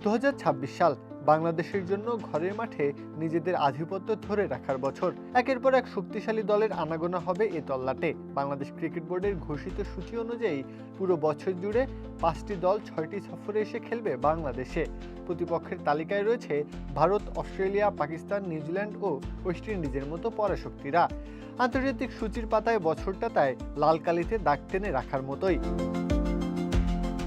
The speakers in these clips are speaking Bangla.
2026 সাল বাংলাদেশের জন্য ঘরের মাঠে নিজেদের আধিপত্য ধরে রাখার বছর। একের পর এক শক্তিশালী দলের আনাগোনা হবে এ তল্লাটে। বাংলাদেশ ক্রিকেট বোর্ডের ঘোষিত সূচি অনুযায়ী পুরো বছর জুড়ে 5টি দল 6টি সফরে এসে খেলবে বাংলাদেশে। প্রতিপক্ষের তালিকায় রয়েছে ভারত, অস্ট্রেলিয়া, পাকিস্তান, নিউজিল্যান্ড ও ওয়েস্ট ইন্ডিজের মতো পরাশক্তিরা। আন্তর্জাতিক সূচির পাতায় বছরটা তাই লাল কালিতে দাগ টেনে রাখার মতোই।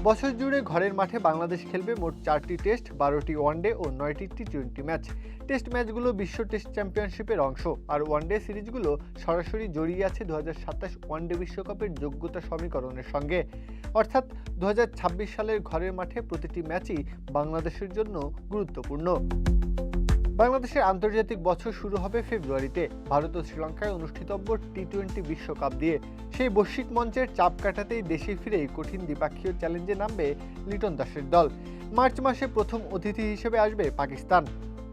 বছর জুড়ে ঘরের মাঠে বাংলাদেশ খেলবে মোট 4টি টেস্ট, 12টি ওয়ানডে ও 9টি টি-20 ম্যাচ। টেস্ট ম্যাচগুলো বিশ্ব টেস্ট চ্যাম্পিয়নশিপের অংশ, আর ওয়ানডে সিরিজগুলো সরাসরি জড়িয়ে আছে 2027 ওয়ানডে বিশ্বকাপের যোগ্যতা সমীকরণের সঙ্গে। অর্থাৎ 2026 সালের ঘরের মাঠে প্রতিটি ম্যাচই বাংলাদেশের জন্য গুরুত্বপূর্ণ। বাংলাদেশের আন্তর্জাতিক বছর শুরু হবে ফেব্রুয়ারিতে ভারত ও শ্রীলঙ্কায় অনুষ্ঠিতব্য টি-20 বিশ্বকাপ দিয়ে। সেই বৈশ্বিক মঞ্চের চাপ কাটাতেই দেশে ফিরেই কঠিন দ্বিপাক্ষীয় চ্যালেঞ্জে নামবে লিটন দাসের দল। মার্চ মাসে প্রথম অতিথি হিসেবে আসবে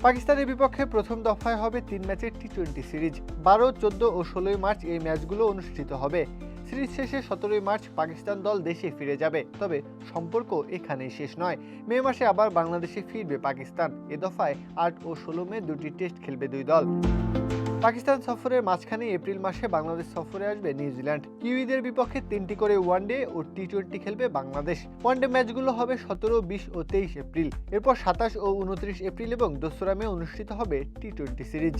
পাকিস্তানের বিপক্ষে প্রথম দফায় হবে 3 ম্যাচের টি-20 সিরিজ। 12, 14 ও 16 মার্চ এই ম্যাচগুলো অনুষ্ঠিত হবে। সিরিজ শেষে 17 মার্চ পাকিস্তান দল দেশে ফিরে যাবে। তবে সম্পর্ক এখানেই শেষ নয়। মে মাসে আবার বাংলাদেশে ফিরবে পাকিস্তান। এ দফায় 8 ও 16 মে দুটি টেস্ট খেলবে দুই দল। পাকিস্তান সফরের মাঝখানে এপ্রিল মাসে বাংলাদেশ সফরে আসবে নিউজিল্যান্ড। কিউইদের বিপক্ষে 3টি করে ওয়ানডে ও টি-20 খেলবে বাংলাদেশ। ওয়ানডে ম্যাচগুলো হবে 17, 20 ও 23 এপ্রিল। এরপর 27 ও 29 এপ্রিল এবং 2রা মে অনুষ্ঠিত হবে টি-20 সিরিজ।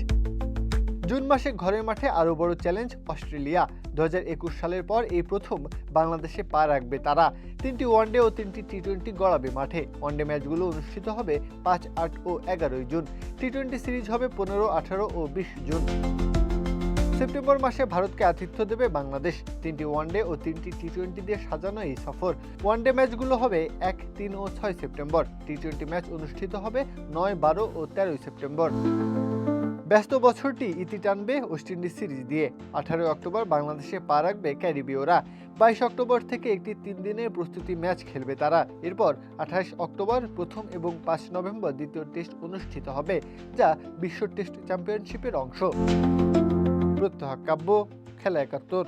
জুন মাসে ঘরের মাঠে আরও বড় চ্যালেঞ্জ অস্ট্রেলিয়া। 2021 সালের পর এই প্রথম বাংলাদেশে পা রাখবে তারা। 3টি ওয়ানডে ও 3টি টি-20 গড়াবে মাঠে। ওয়ানডে ম্যাচগুলো অনুষ্ঠিত হবে 5, 8 ও 11 জুন। টি-20 সিরিজ হবে 15, 18 ও 20 জুন। সেপ্টেম্বর মাসে ভারতকে আতিথ্য দেবে বাংলাদেশ। 3টি ওয়ানডে ও 3টি টি-20 দিয়ে সাজানো এই সফর। ওয়ানডে ম্যাচগুলো হবে 1, 3 ও 6 সেপ্টেম্বর। টি-20 ম্যাচ অনুষ্ঠিত হবে 9, 12 ও 13 সেপ্টেম্বর। ব্যস্ত বছরটি ইতি টানবে ওয়েস্ট ইন্ডিজ সিরিজ দিয়ে। 18 অক্টোবর বাংলাদেশে পা রাখবে ক্যারিবীয়রা। 22 অক্টোবর থেকে একটি 3 দিনের প্রস্তুতি ম্যাচ খেলবে তারা। এরপর 28 অক্টোবর প্রথম এবং 5 নভেম্বর দ্বিতীয় টেস্ট অনুষ্ঠিত হবে, যা বিশ্ব টেস্ট চ্যাম্পিয়নশিপের অংশ। প্রত্যহ কাব্য, খেলা 71।